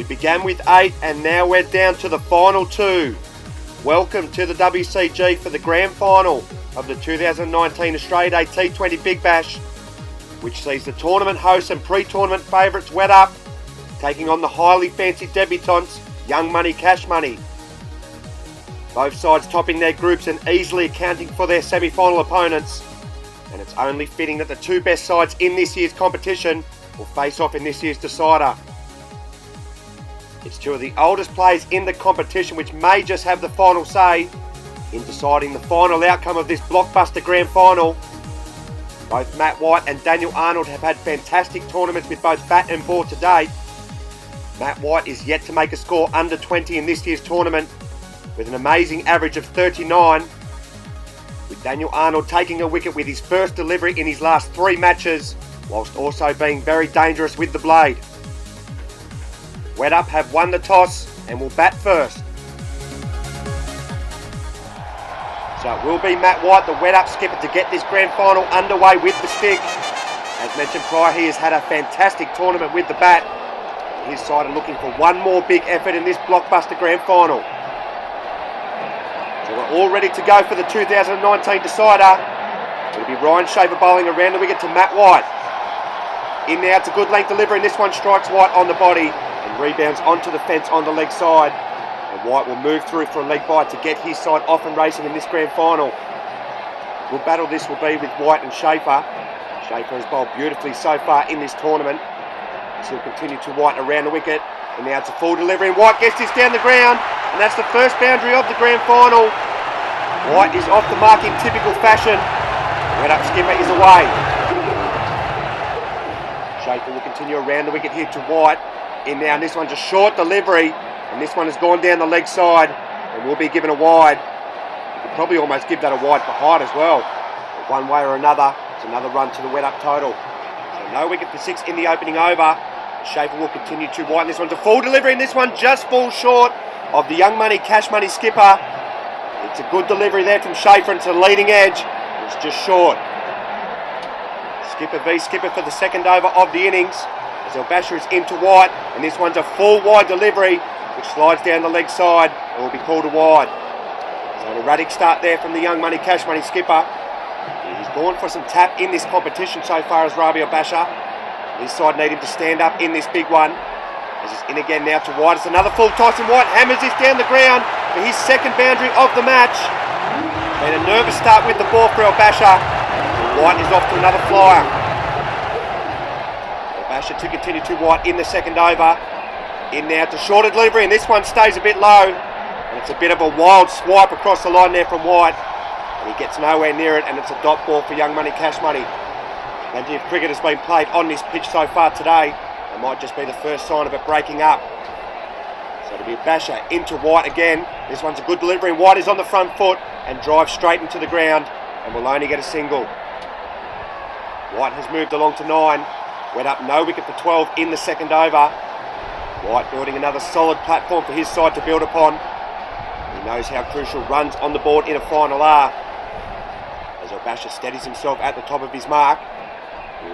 began with 8 and now we're down to the final 2. Welcome to the WCG for the grand final of the 2019 Australia ADT20 Big Bash, which sees the tournament hosts and pre-tournament favourites wet up, taking on the highly fancied debutants, Young Money Cash Money. Both sides topping their groups and easily accounting for their semi-final opponents, and it's only fitting that the two best sides in this year's competition will face off in this year's decider. It's two of the oldest players in the competition which may just have the final say in deciding the final outcome of this blockbuster grand final. Both Matt White and Daniel Arnold have had fantastic tournaments with both bat and ball to date. Matt White is yet to make a score under 20 in this year's tournament, with an amazing average of 39, with Daniel Arnold taking a wicket with his first delivery in his last 3 matches, whilst also being very dangerous with the blade. Wet Up have won the toss and will bat first. So it will be Matt White, the Wet Up skipper, to get this grand final underway with the stick. As mentioned prior, he has had a fantastic tournament with the bat. His side are looking for one more big effort in this blockbuster grand final. So we're all ready to go for the 2019 decider. It'll be Ryan Schaefer bowling around the wicket to Matt White. In now, it's a good length delivery, and this one strikes White on the body and rebounds onto the fence on the leg side. And White will move through for a leg bite to get his side off and racing in this grand final. Good battle this will be with White and Schaefer. Schaefer has bowled beautifully so far in this tournament. He'll continue to White around the wicket. And now it's a full delivery, and White gets this down the ground, and that's the first boundary of the grand final. White is off the mark in typical fashion. Wet Up skipper is away. Schaefer will continue around the wicket here to White. In now, and this one's a short delivery, and this one has gone down the leg side and will be given a wide. You could probably almost give that a wide for height as well. But one way or another, it's another run to the Wet Up total. So no wicket for 6 in the opening over. Schaefer will continue to White, and this one's a full delivery, and this one just falls short of the Young Money Cash Money skipper. It's a good delivery there from Schaefer into the leading edge. It's just short. Skipper v skipper for the second over of the innings, as Basher is into White, and this one's a full wide delivery which slides down the leg side and will be called a wide. So an erratic start there from the Young Money Cash Money skipper. He's gone for some tap in this competition so far as Basher. His side need him to stand up in this big one. As he's in again now to White. It's another full toss, and White hammers this down the ground for his second boundary of the match. And a nervous start with the ball for Basher. White is off to another flyer. Basher to continue to White in the second over. In now to shorter delivery, and this one stays a bit low. And it's a bit of a wild swipe across the line there from White. And he gets nowhere near it, and it's a dot ball for Young Money Cash Money. Plenty of cricket has been played on this pitch so far today. It might just be the first sign of it breaking up. So it'll be Basher into White again. This one's a good delivery, and White is on the front foot and drives straight into the ground and will only get a single. White has moved along to 9. Wet Up no wicket for 12 in the second over. White building another solid platform for his side to build upon. He knows how crucial runs on the board in a final are. As Basher steadies himself at the top of his mark.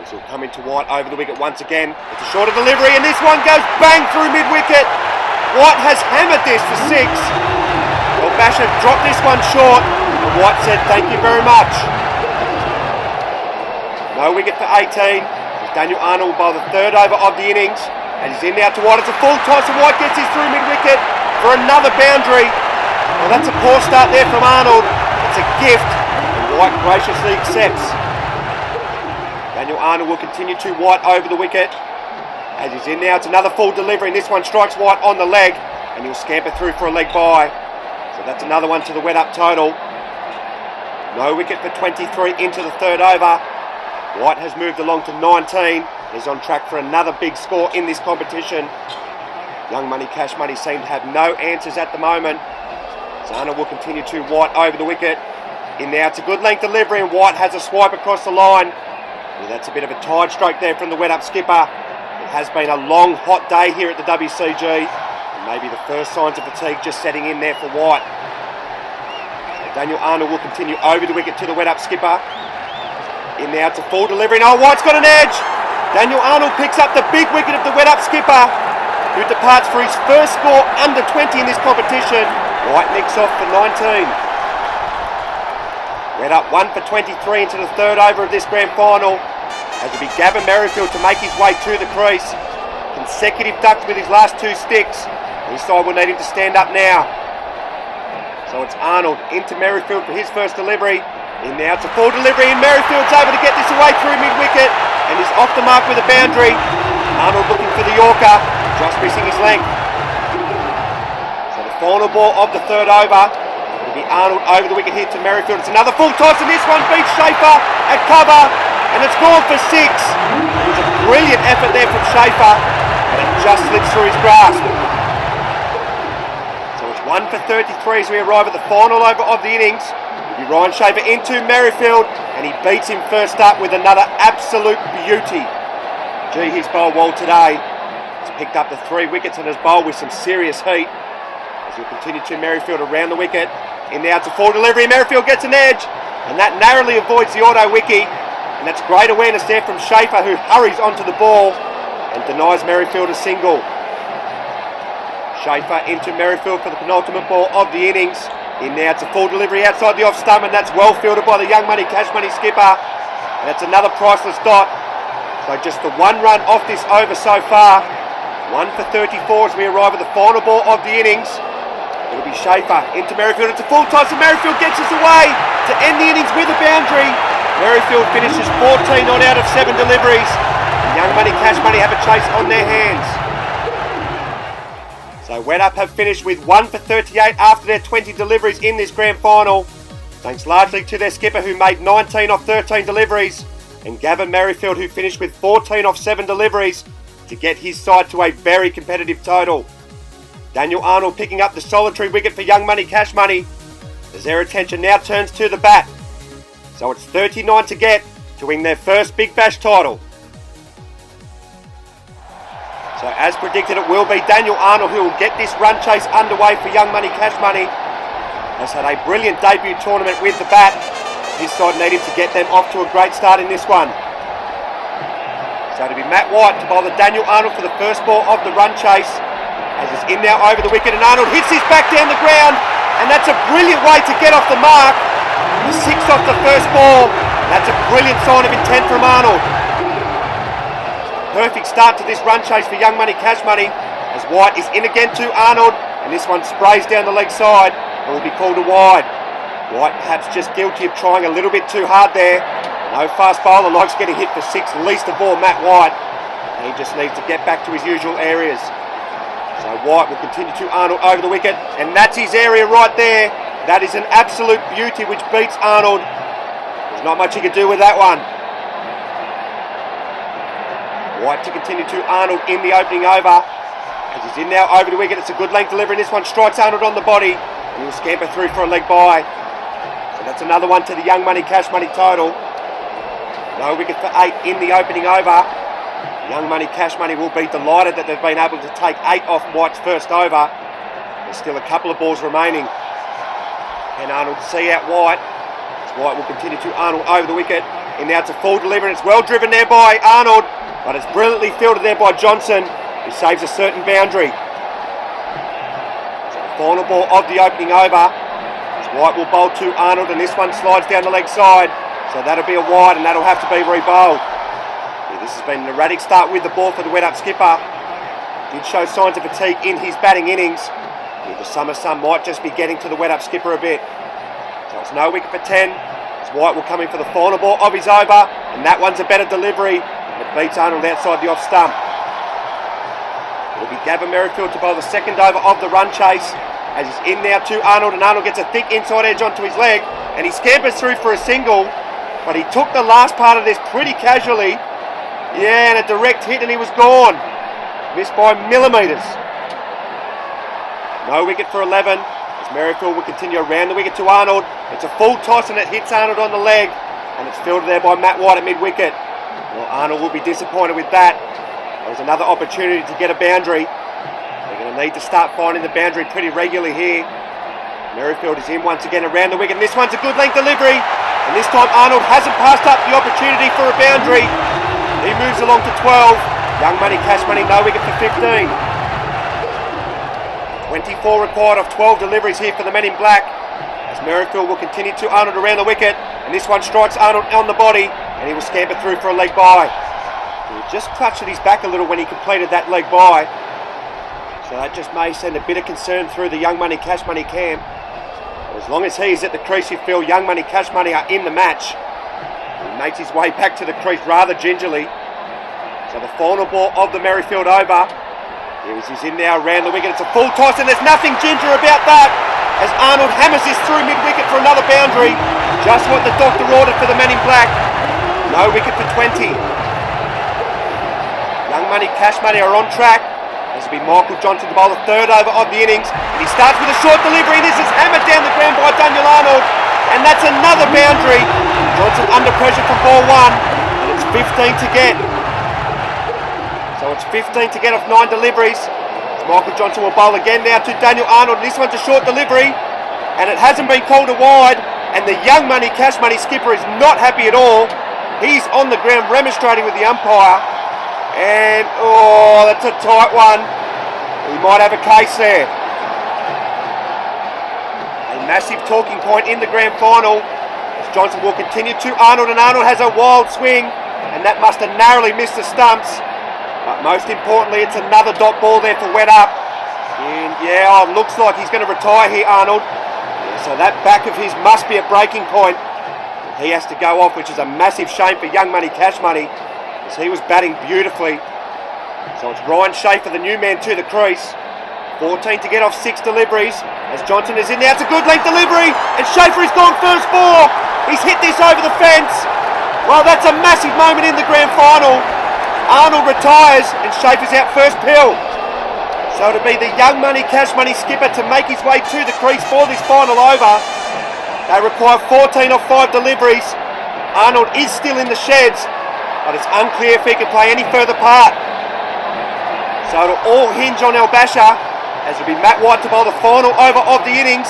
He'll come into White over the wicket once again. It's a shorter delivery, and this one goes bang through mid-wicket. White has hammered this for 6. Well, Basher dropped this one short, and White said thank you very much. No wicket for 18. As Daniel Arnold will bowl the third over of the innings, and he's in now to White. It's a full toss, and White gets his through mid-wicket for another boundary. Well, that's a poor start there from Arnold. It's a gift, and White graciously accepts. Daniel Arnold will continue to White over the wicket. As he's in now, it's another full delivery, and this one strikes White on the leg, and he'll scamper through for a leg bye. So that's another one to the Wet Up total. No wicket for 23 into the third over. White has moved along to 19. He's on track for another big score in this competition. Young Money Cash Money seem to have no answers at the moment. So Arnold will continue to White over the wicket. In now, it's a good length delivery, and White has a swipe across the line. Yeah, that's a bit of a tide stroke there from the Wet Up skipper. It has been a long, hot day here at the WCG. And maybe the first signs of fatigue just setting in there for White. So Daniel Arnold will continue over the wicket to the Wet Up skipper. In now, it's a full delivery. Oh, White's got an edge. Daniel Arnold picks up the big wicket of the Wet Up skipper. who departs for his first score under 20 in this competition. White nicks off for 19. Went up 1 for 23 into the third over of this grand final, as it'll be Gavin Merrifield to make his way to the crease. Consecutive ducks with his last two sticks. His side will need him to stand up now. So it's Arnold into Merrifield for his first delivery. In now, it's a full delivery, and Merrifield's able to get this away through mid-wicket, and is off the mark with a boundary. Arnold looking for the Yorker, just missing his length. So the final ball of the third over will be Arnold over the wicket here to Merrifield. It's another full toss, and this one beats Schaefer at cover, and it's gone for 6. It was a brilliant effort there from Schaefer, and it just slips through his grasp. So it's 1 for 33 as we arrive at the final over of the innings. It'll be Ryan Schaefer into Merrifield, and he beats him first up with another absolute beauty. Gee, he's bowled well today. He's picked up the 3 wickets and has bowled with some serious heat. As he'll continue to Merrifield around the wicket. In now, it's a full delivery. Merrifield gets an edge, and that narrowly avoids the auto wiki. And that's great awareness there from Schaefer, who hurries onto the ball and denies Merrifield a single. Schaefer into Merrifield for the penultimate ball of the innings. In now, it's a full delivery outside the off stump, and that's well fielded by the Young Money Cash Money skipper. And that's another priceless dot. So just the 1 run off this over so far. 1 for 34 as we arrive at the final ball of the innings. It'll be Schaefer into Merrifield. It's a full toss, and Merrifield gets us away to end the innings with a boundary. Merrifield finishes 14 on out of 7 deliveries. And Young Money Cash Money have a chase on their hands. So Wet Up have finished with 1 for 38 after their 20 deliveries in this grand final. Thanks largely to their skipper, who made 19 off 13 deliveries, and Gavin Merrifield, who finished with 14 off 7 deliveries to get his side to a very competitive total. Daniel Arnold picking up the solitary wicket for Young Money Cash Money, as their attention now turns to the bat. So it's 39 to get to win their first Big Bash title. So as predicted, it will be Daniel Arnold who will get this run chase underway for Young Money Cash Money. Has had a brilliant debut tournament with the bat. His side need him to get them off to a great start in this one. So it'll be Matt White to bowl the Daniel Arnold for the first ball of the run chase. As it's in now over the wicket, and Arnold hits his back down the ground, and that's a brilliant way to get off the mark. The 6 off the first ball. That's a brilliant sign of intent from Arnold. Perfect start to this run chase for Young Money Cash Money, as White is in again to Arnold, and this one sprays down the leg side and will be called a wide. White perhaps just guilty of trying a little bit too hard there. No fast bowler likes getting hit for 6, least of all Matt White, and he just needs to get back to his usual areas. So White will continue to Arnold over the wicket, and that's his area right there. That is an absolute beauty which beats Arnold. There's not much he could do with that one. White to continue to Arnold in the opening over. As he's in now over the wicket, it's a good length delivery, and this one strikes Arnold on the body, and he'll scamper through for a leg bye. So that's another one to the Young Money Cash Money total. No wicket for 8 in the opening over. Young Money Cash Money will be delighted that they've been able to take 8 off White's first over. There's still a couple of balls remaining. Can Arnold see out White? As White will continue to Arnold over the wicket. And now it's a full delivery, and it's well driven there by Arnold, but it's brilliantly fielded there by Johnson, who saves a certain boundary. So the final ball of the opening over. As White will bowl to Arnold, and this one slides down the leg side. So that'll be a wide, and that'll have to be re-bowled. Yeah, this has been an erratic start with the ball for the Wet Up skipper. Did show signs of fatigue in his batting innings. Yeah, the summer sun might just be getting to the Wet Up skipper a bit. So it's no wicket for 10. As White will come in for the final ball of his over, and that one's a better delivery. It beats Arnold outside the off stump. It'll be Gavin Merrifield to bowl the second over of the run chase, as he's in now to Arnold, and Arnold gets a thick inside edge onto his leg, and he scampers through for a single, but he took the last part of this pretty casually. Yeah, and a direct hit, and he was gone. Missed by millimetres. No wicket for 11, as Merrifield will continue around the wicket to Arnold. It's a full toss, and it hits Arnold on the leg, and it's fielded there by Matt White at mid-wicket. Well, Arnold will be disappointed with that. There was another opportunity to get a boundary. They're going to need to start finding the boundary pretty regularly here. Merrifield is in once again around the wicket, and this one's a good length delivery. And this time Arnold hasn't passed up the opportunity for a boundary. He moves along to 12. Young Money Cash Money, no wicket for 15. 24 required of 12 deliveries here for the men in black, as Merrifield will continue to Arnold around the wicket, and this one strikes Arnold on the body, and he will scamper through for a leg bye. He just clutched at his back a little when he completed that leg bye, so that just may send a bit of concern through the Young Money Cash Money camp. But as long as he is at the crease, you feel Young Money Cash Money are in the match. He makes his way back to the crease rather gingerly. So the final ball of the Merrifield over. He's in now around the wicket. It's a full toss and there's nothing ginger about that, as Arnold hammers this through mid-wicket for another boundary. Just what the doctor ordered for the men in black. No wicket for 20. Young Money Cash Money are on track. This will be Michael Johnson to bowl the third over of the innings. And he starts with a short delivery. This is hammered down the ground by Daniel Arnold. And that's another boundary. Johnson under pressure from ball one. And it's 15 to get. So it's 15 to get off 9 deliveries. Michael Johnson will bowl again now to Daniel Arnold. This one's a short delivery, and it hasn't been called a wide, and the Young Money Cash Money skipper is not happy at all. He's on the ground remonstrating with the umpire, and oh, that's a tight one. He might have a case there. A massive talking point in the grand final, as Johnson will continue to Arnold, and Arnold has a wild swing, and that must have narrowly missed the stumps. But most importantly, it's another dot ball there for Wet Up. And yeah, it looks like he's going to retire here, Arnold. So that back of his must be at breaking point. He has to go off, which is a massive shame for Young Money Cash Money, as he was batting beautifully. So it's Ryan Schaefer, the new man, to the crease. 14 to get off 6 deliveries, as Johnson is in there. It's a good length delivery, and Schaefer has gone first ball. He's hit this over the fence. Well, that's a massive moment in the grand final. Arnold retires and Schaefer's out first pill. So it'll be the Young Money Cash Money skipper to make his way to the crease for this final over. They require 14 off 5 deliveries. Arnold is still in the sheds, but it's unclear if he can play any further part. So it'll all hinge on El Basha, as it'll be Matt White to bowl the final over of the innings.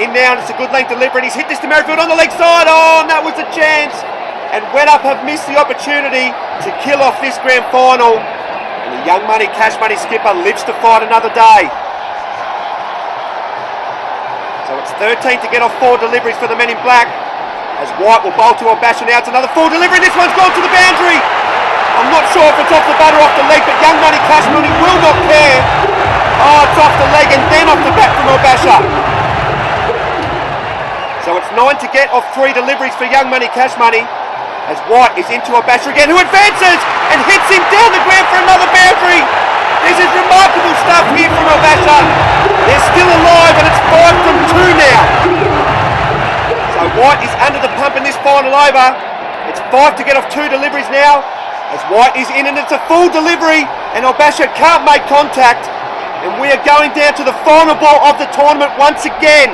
In now, and it's a good length delivery, and he's hit this to Merrifield on the leg side. Oh, and that was a chance. And Wet Up have missed the opportunity to kill off this grand final. And the Young Money Cash Money skipper lives to fight another day. So it's 13 to get off 4 deliveries for the men in black, as White will bowl to Obasha now. It's another full delivery. This one's gone to the boundary. I'm not sure if it's off the bat or off the leg, but Young Money Cash Money will not care. Oh, it's off the leg and then off the bat from Obasha. So it's 9 to get off 3 deliveries for Young Money Cash Money, as White is into Obasha again, who advances and hits him down the ground for another boundary. This is remarkable stuff here from Obasha. They're still alive, and it's 5 from 2 now. So White is under the pump in this final over. It's 5 to get off 2 deliveries now, as White is in, and it's a full delivery, and Obasha can't make contact. And we are going down to the final ball of the tournament once again.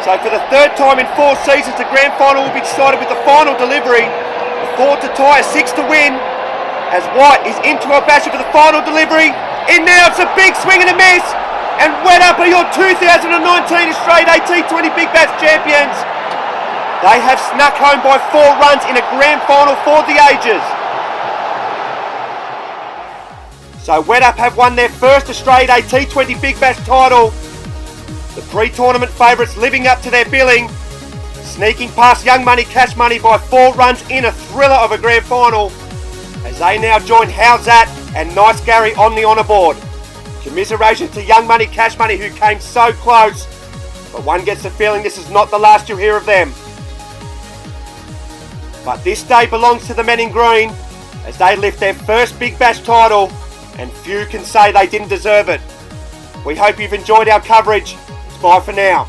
So for the 3rd time in 4 seasons, the grand final will be decided with the final delivery. A 4 to tie, a 6 to win, as White is into Obasha for the final delivery. In now, it's a big swing and a miss. And Wet Up are your 2019 Australian AT20 Big Bash champions. They have snuck home by 4 runs in a grand final for the ages. So Wet Up have won their first Australian AT20 Big Bash title. The pre-tournament favourites living up to their billing, sneaking past Young Money Cash Money by 4 runs in a thriller of a grand final, as they now join How's That and Nice Gary on the honour board. Commiserations to Young Money Cash Money, who came so close, but one gets the feeling this is not the last you'll hear of them. But this day belongs to the men in green, as they lift their first Big Bash title, and few can say they didn't deserve it. We hope you've enjoyed our coverage. Bye for now.